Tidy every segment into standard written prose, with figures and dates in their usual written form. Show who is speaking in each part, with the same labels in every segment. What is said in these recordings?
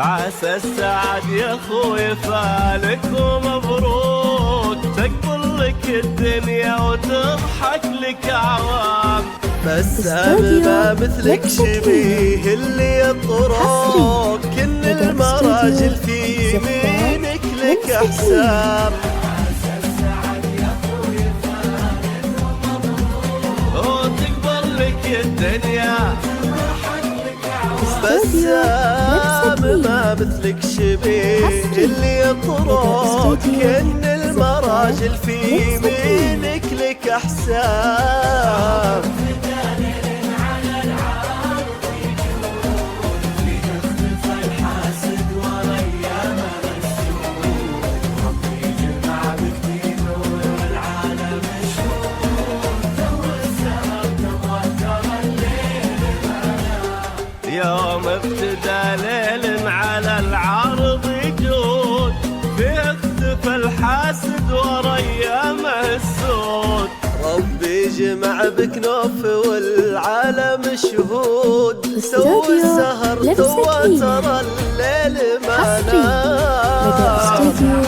Speaker 1: عسى السعد يا اخوي فالك ومبروك، تقبل لك الدنيا وتضحك لك اعوام. بسام ما مثلك شبيه اللي يطرق، كن المراجل في يمينك لك احسام. وتقبل لك الدنيا بسام ما مثلك شبيه اللي يطرق، كن المراجل في يمينك لك احسام. يوم ابتدى ليل على العرض يجود، في اختفى الحاسد ورا ايامه السود. ربي جمع بكنوف والعالم شهود، سوى السهر سوى ترى الليل ما نام.
Speaker 2: استوديو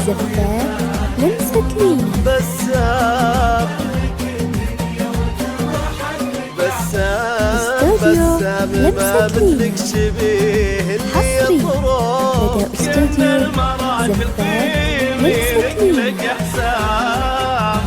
Speaker 2: زفاف لمسة لينا.
Speaker 1: بسام ما مثلك شبيه اللي يطرق، كن المراجل في يمينك لك احسام.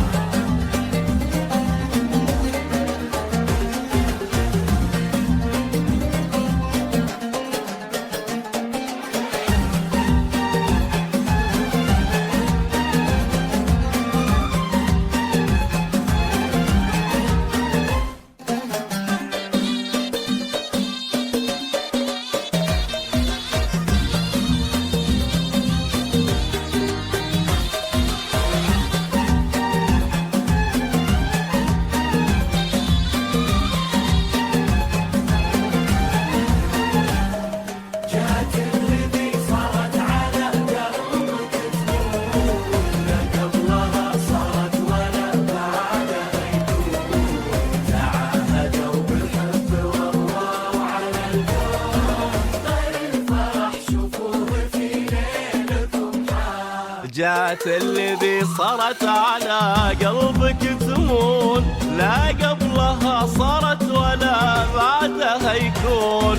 Speaker 1: جات الذي صارت على قلبك تمون، لا قبلها صارت ولا بعدها يكون.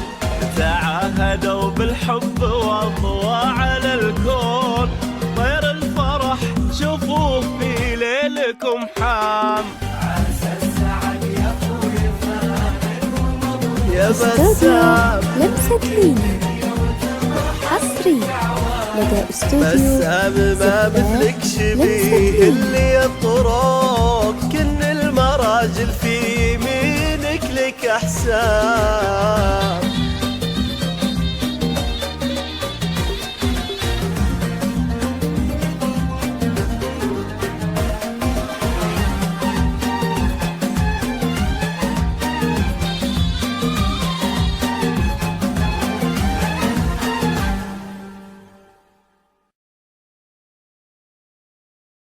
Speaker 1: تعاهدوا بالحب واضوى على الكون، طير الفرح شوفوه في ليلكم حام.
Speaker 2: عسى السعد يا اخوي فالك ومبروك.
Speaker 1: يا بسام
Speaker 2: لمسة لينا حصري لدى استوديو
Speaker 1: بسام ما مثلك شبيه اللي يطرق، كن المراجل في يمينك لك احسام.